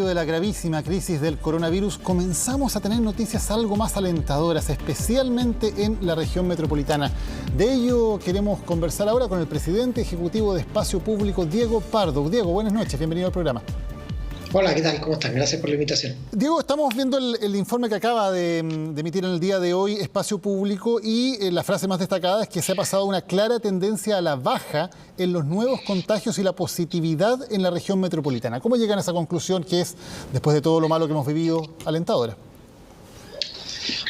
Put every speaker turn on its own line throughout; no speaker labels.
medio de la gravísima crisis del coronavirus, comenzamos a tener noticias algo más alentadoras, especialmente en la región metropolitana. De ello queremos conversar ahora con el presidente ejecutivo de Espacio Público, Diego Pardo. Diego, buenas noches, bienvenido al programa.
Hola, ¿qué tal? ¿Cómo están? Gracias por la invitación.
Diego, estamos viendo el informe que acaba de emitir en el día de hoy Espacio Público y la frase más destacada es que se ha pasado una clara tendencia a la baja en los nuevos contagios y la positividad en la región metropolitana. ¿Cómo llegan a esa conclusión que es, después de todo lo malo que hemos vivido, alentadora?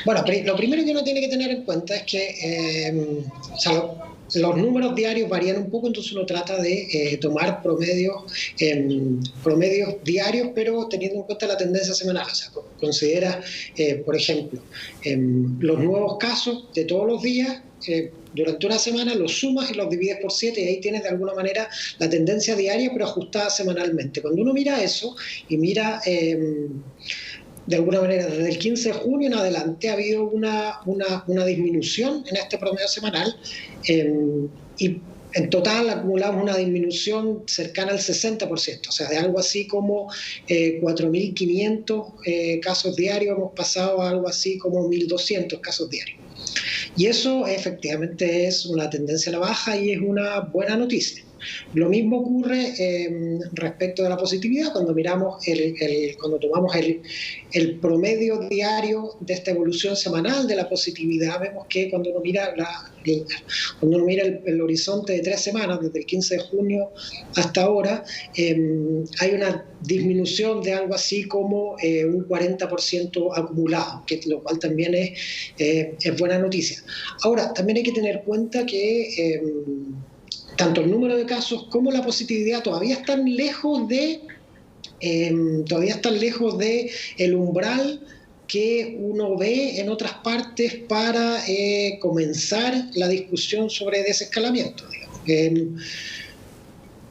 Bueno, lo primero que uno tiene que tener en cuenta es que los números diarios varían un poco, entonces uno trata de tomar promedios diarios, pero teniendo en cuenta la tendencia semanal. O sea, considera, por ejemplo, los nuevos casos de todos los días, durante una semana los sumas y los divides por 7 y ahí tienes de alguna manera la tendencia diaria, pero ajustada semanalmente. Cuando uno mira eso y mira... de alguna manera, desde el 15 de junio en adelante ha habido una disminución en este promedio semanal y en total acumulamos una disminución cercana al 60%, o sea, de algo así como 4.500 casos diarios, hemos pasado a algo así como 1.200 casos diarios. Y eso efectivamente es una tendencia a la baja y es una buena noticia. Lo mismo ocurre respecto de la positividad cuando miramos cuando tomamos el promedio diario de esta evolución semanal de la positividad, vemos que cuando uno mira el horizonte de 3 semanas, desde el 15 de junio hasta ahora, hay una disminución de algo así como un 40% acumulado, lo cual también es buena noticia. Ahora, también hay que tener en cuenta que tanto el número de casos como la positividad todavía están lejos de el umbral que uno ve en otras partes para comenzar la discusión sobre desescalamiento, digamos.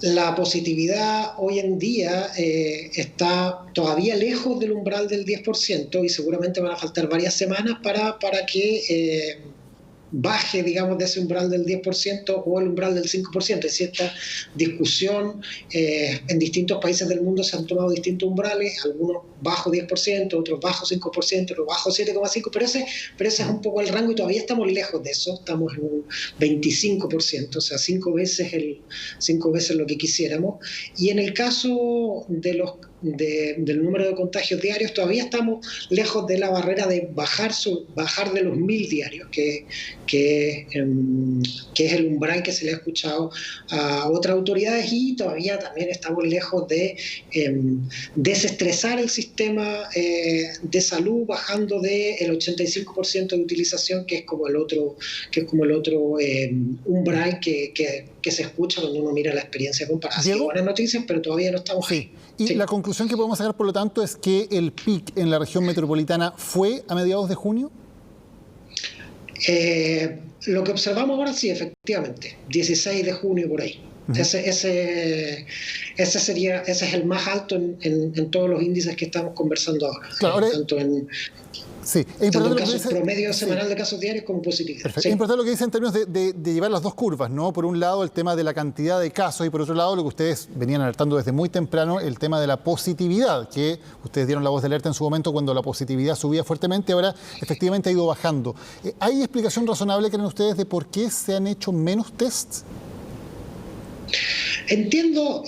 La positividad hoy en día está todavía lejos del umbral del 10% y seguramente van a faltar varias semanas para que baje, digamos, de ese umbral del 10% o el umbral del 5%. Es cierta discusión. En distintos países del mundo se han tomado distintos umbrales, algunos bajo 10%, otros bajo 5%, otros bajo 7,5%, pero ese es un poco el rango y todavía estamos lejos de eso. Estamos en un 25%, o sea, 5 veces lo que quisiéramos. Y en el caso del número de contagios diarios, todavía estamos lejos de la barrera de bajar de los 1.000 diarios, que es el umbral que se le ha escuchado a otras autoridades, y todavía también estamos lejos de desestresar el sistema de salud, bajando del 85% de utilización, que es como el otro umbral que se escucha cuando uno mira la experiencia comparada. Así que buenas noticias, pero todavía no estamos ahí.
Y sí. La conclusión que podemos sacar, por lo tanto, es que el pic en la región metropolitana fue a mediados de junio.
Lo que observamos ahora sí, efectivamente, 16 de junio por ahí. Uh-huh. Ese es el más alto en todos los índices que estamos conversando ahora. Claro, tanto en casos promedio semanal de casos diarios como positividad.
Sí. Es importante lo que dice en términos de llevar las dos curvas, ¿no? Por un lado el tema de la cantidad de casos y por otro lado lo que ustedes venían alertando desde muy temprano, el tema de la positividad, que ustedes dieron la voz de alerta en su momento cuando la positividad subía fuertemente, ahora efectivamente ha ido bajando. ¿Hay explicación razonable, creen ustedes, de por qué se han hecho menos tests?
Entiendo,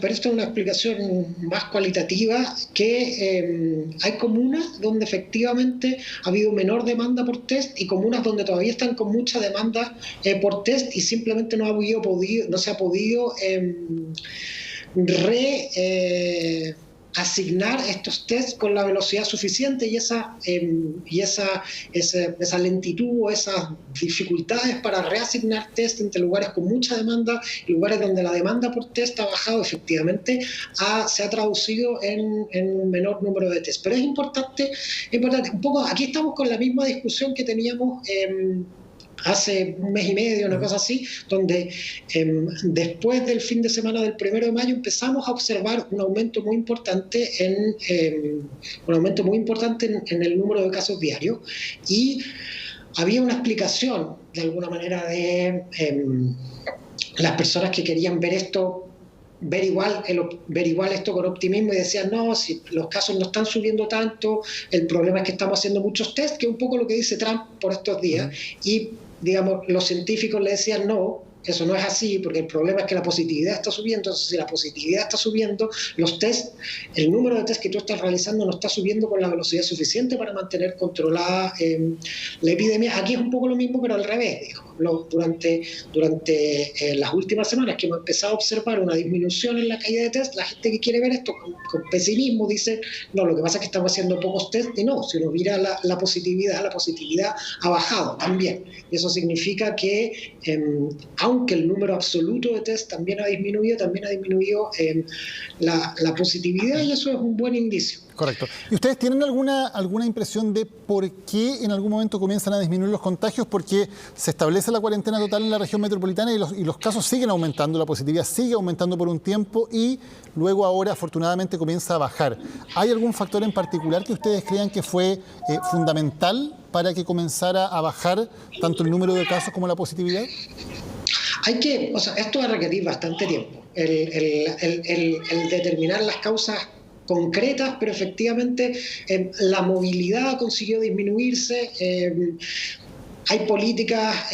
pero esto es una explicación más cualitativa, que hay comunas donde efectivamente ha habido menor demanda por test y comunas donde todavía están con mucha demanda por test y simplemente no se ha podido asignar estos tests con la velocidad suficiente y esa lentitud o esas dificultades para reasignar test entre lugares con mucha demanda y lugares donde la demanda por test ha bajado, efectivamente se ha traducido en un menor número de test. Pero es importante un poco, aquí estamos con la misma discusión que teníamos hace un mes y medio, una cosa así, donde después del fin de semana del 1 de mayo empezamos a observar un aumento muy importante en el número de casos diarios, y había una explicación de alguna manera de las personas que querían ver esto ver igual esto con optimismo y decían, no, si los casos no están subiendo tanto, el problema es que estamos haciendo muchos test, que es un poco lo que dice Trump por estos días. Y, digamos, los científicos le decían, no, eso no es así, porque el problema es que la positividad está subiendo. Entonces, si la positividad está subiendo, los test, el número de test que tú estás realizando no está subiendo con la velocidad suficiente para mantener controlada la epidemia. Aquí es un poco lo mismo, pero al revés, digamos. Durante las últimas semanas que hemos empezado a observar una disminución en la caída de test, la gente que quiere ver esto con pesimismo dice, no, lo que pasa es que estamos haciendo pocos test, y no, si uno mira la positividad ha bajado también. Y eso significa que, aunque el número absoluto de test también ha disminuido la positividad, y eso es un buen indicio.
Correcto. ¿Y ustedes tienen alguna impresión de por qué en algún momento comienzan a disminuir los contagios? Porque se establece la cuarentena total en la región metropolitana y los casos siguen aumentando, la positividad sigue aumentando por un tiempo y luego ahora afortunadamente comienza a bajar. ¿Hay algún factor en particular que ustedes crean que fue fundamental para que comenzara a bajar tanto el número de casos como la positividad?
Esto va a requerir bastante tiempo. El determinar las causas concretas, pero efectivamente la movilidad consiguió disminuirse. Hay políticas,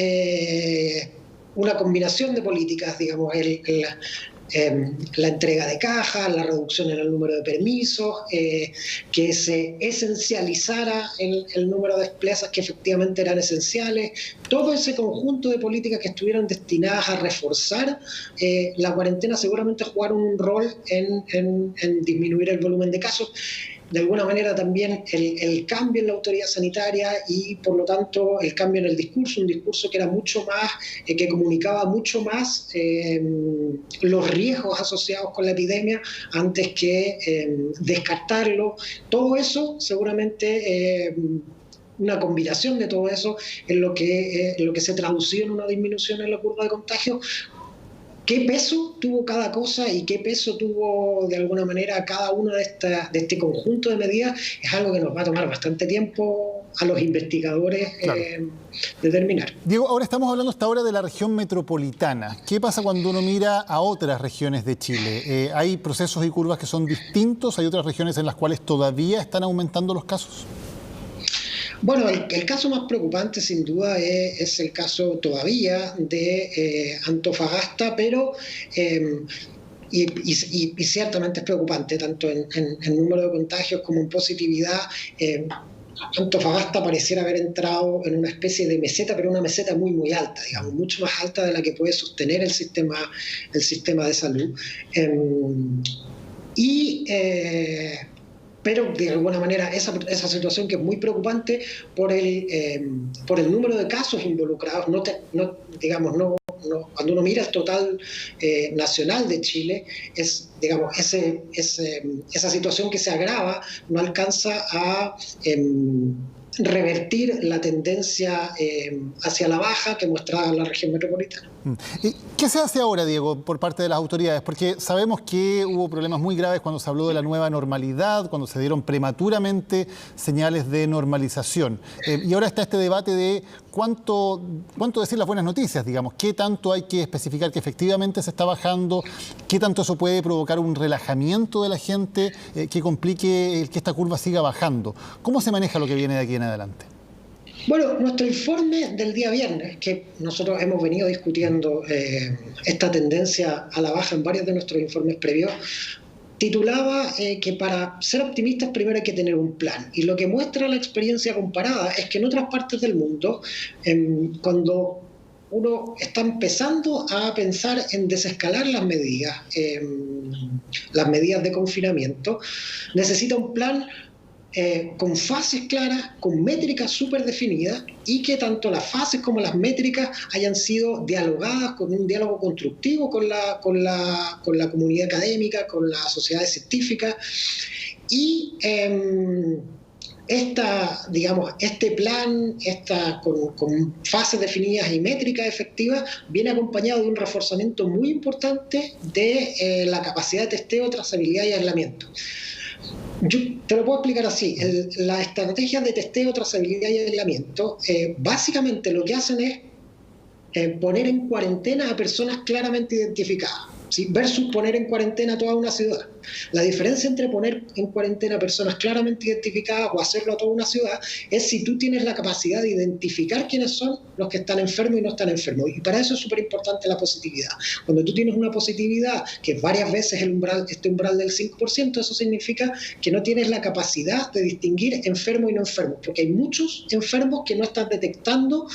una combinación de políticas, digamos, la entrega de cajas, la reducción en el número de permisos, que se esencializara el número de plazas que efectivamente eran esenciales. Todo ese conjunto de políticas que estuvieron destinadas a reforzar la cuarentena seguramente jugaron un rol en disminuir el volumen de casos. De alguna manera también el cambio en la autoridad sanitaria y por lo tanto el cambio en el discurso, un discurso que era mucho más, que comunicaba mucho más los riesgos asociados con la epidemia antes que descartarlo. Todo eso seguramente, una combinación de todo eso es lo que se tradució en una disminución en la curva de contagio. ¿Qué peso tuvo cada cosa y qué peso tuvo de alguna manera cada una de este conjunto de medidas? Es algo que nos va a tomar bastante tiempo a los investigadores determinar.
Diego, ahora estamos hablando hasta ahora de la región metropolitana. ¿Qué pasa cuando uno mira a otras regiones de Chile? ¿Hay procesos y curvas que son distintos? ¿Hay otras regiones en las cuales todavía están aumentando los casos?
Bueno, el caso más preocupante sin duda es el caso todavía de Antofagasta, pero y ciertamente es preocupante tanto en número de contagios como en positividad. Antofagasta pareciera haber entrado en una especie de meseta, pero una meseta muy, muy alta, digamos, mucho más alta de la que puede sostener el sistema de salud. Pero de alguna manera esa situación que es muy preocupante por el número de casos involucrados, cuando uno mira el total nacional de Chile, esa situación que se agrava no alcanza a revertir la tendencia hacia la baja que muestra la región metropolitana.
¿Y qué se hace ahora, Diego, por parte de las autoridades? Porque sabemos que hubo problemas muy graves cuando se habló de la nueva normalidad, cuando se dieron prematuramente señales de normalización. Y ahora está este debate de cuánto decir las buenas noticias, digamos. ¿Qué tanto hay que especificar que efectivamente se está bajando? ¿Qué tanto eso puede provocar un relajamiento de la gente que complique el que esta curva siga bajando? ¿Cómo se maneja lo que viene de aquí en adelante?
Bueno, nuestro informe del día viernes, que nosotros hemos venido discutiendo esta tendencia a la baja en varios de nuestros informes previos, titulaba que para ser optimistas primero hay que tener un plan. Y lo que muestra la experiencia comparada es que en otras partes del mundo, cuando uno está empezando a pensar en desescalar las medidas de confinamiento, necesita un plan con fases claras, con métricas súper definidas y que tanto las fases como las métricas hayan sido dialogadas con un diálogo constructivo con la comunidad académica, con las sociedades científicas. Y este plan, con fases definidas y métricas efectivas, viene acompañado de un reforzamiento muy importante de la capacidad de testeo, trazabilidad y aislamiento. Yo te lo puedo explicar así. Las estrategias de testeo, trazabilidad y aislamiento básicamente lo que hacen es poner en cuarentena a personas claramente identificadas. ¿sí? Versus poner en cuarentena toda una ciudad. La diferencia entre poner en cuarentena personas claramente identificadas o hacerlo a toda una ciudad es si tú tienes la capacidad de identificar quiénes son los que están enfermos y no están enfermos. Y para eso es súper importante la positividad. Cuando tú tienes una positividad que es varias veces este umbral del 5%, eso significa que no tienes la capacidad de distinguir enfermo y no enfermo, porque hay muchos enfermos que no estás detectando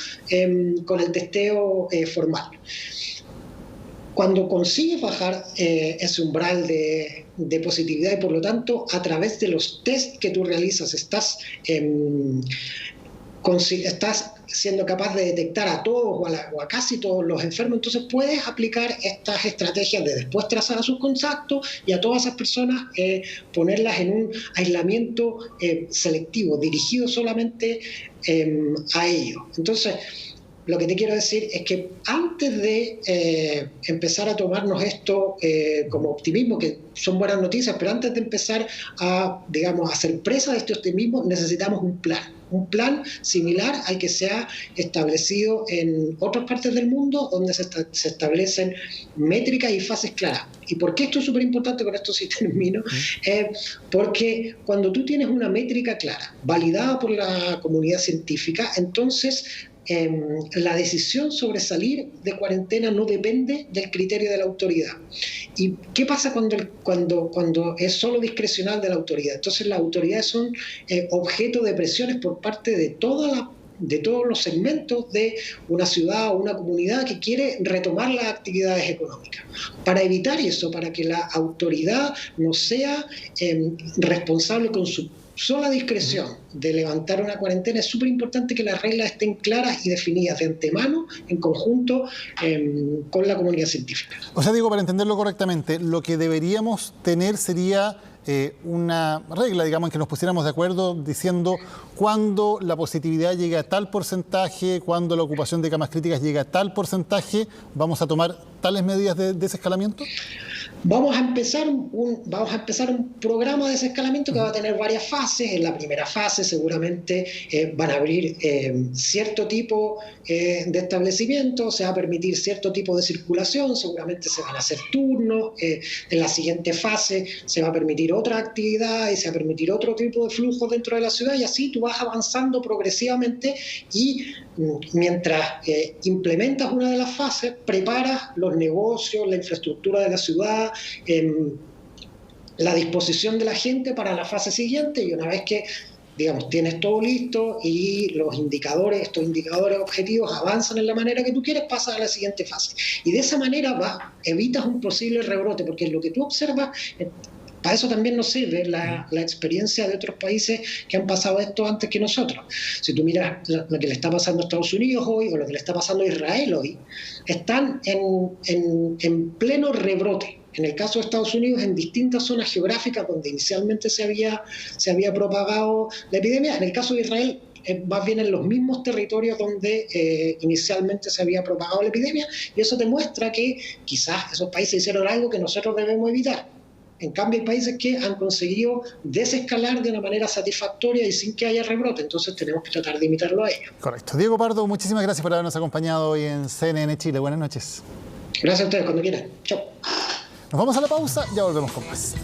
con el testeo formal. Cuando consigues bajar ese umbral de positividad y por lo tanto a través de los test que tú realizas estás siendo capaz de detectar a todos o a casi todos los enfermos, entonces puedes aplicar estas estrategias de después trazar a sus contactos y a todas esas personas ponerlas en un aislamiento selectivo, dirigido solamente a ellos. Entonces, lo que te quiero decir es que antes de empezar a tomarnos esto como optimismo, que son buenas noticias, pero antes de empezar a, digamos, a ser presa de este optimismo, necesitamos un plan similar al que se ha establecido en otras partes del mundo, donde se establecen métricas y fases claras. ¿Y por qué esto es súper importante? Con esto sí termino. Porque cuando tú tienes una métrica clara, validada por la comunidad científica, entonces la decisión sobre salir de cuarentena no depende del criterio de la autoridad. ¿Y qué pasa cuando es solo discrecional de la autoridad? Entonces las autoridades son objeto de presiones por parte de todos los segmentos de una ciudad o una comunidad que quiere retomar las actividades económicas. Para evitar eso, para que la autoridad no sea responsable con su sola discreción de levantar una cuarentena, es súper importante que las reglas estén claras y definidas de antemano, en conjunto con la comunidad científica.
O sea, digo, para entenderlo correctamente, lo que deberíamos tener sería una regla, digamos, en que nos pusiéramos de acuerdo diciendo cuando la positividad llega a tal porcentaje, cuando la ocupación de camas críticas llega a tal porcentaje, ¿vamos a tomar tales medidas de desescalamiento?
Vamos a empezar un programa de desescalamiento que va a tener varias fases. En la primera fase seguramente van a abrir cierto tipo de establecimientos, se va a permitir cierto tipo de circulación, seguramente se van a hacer turnos. En la siguiente fase se va a permitir otra actividad y se va a permitir otro tipo de flujo dentro de la ciudad, y así tú vas avanzando progresivamente y mientras implementas una de las fases, preparas los negocios, la infraestructura de la ciudad, la disposición de la gente para la fase siguiente, y una vez que, digamos, tienes todo listo y estos indicadores objetivos avanzan en la manera que tú quieres, pasas a la siguiente fase. Y de esa manera evitas un posible rebrote, porque lo que tú observas, para eso también nos sirve la experiencia de otros países que han pasado esto antes que nosotros. Si tú miras lo que le está pasando a Estados Unidos hoy o lo que le está pasando a Israel hoy, están en pleno rebrote. En el caso de Estados Unidos, en distintas zonas geográficas donde inicialmente se había propagado la epidemia. En el caso de Israel, más bien en los mismos territorios donde inicialmente se había propagado la epidemia, y eso demuestra que quizás esos países hicieron algo que nosotros debemos evitar. En cambio, hay países que han conseguido desescalar de una manera satisfactoria y sin que haya rebrote, entonces tenemos que tratar de imitarlo a ellos.
Correcto. Diego Pardo, muchísimas gracias por habernos acompañado hoy en CNN Chile. Buenas noches.
Gracias a ustedes, cuando quieran. Chao.
Nos vamos a la pausa, ya volvemos con más.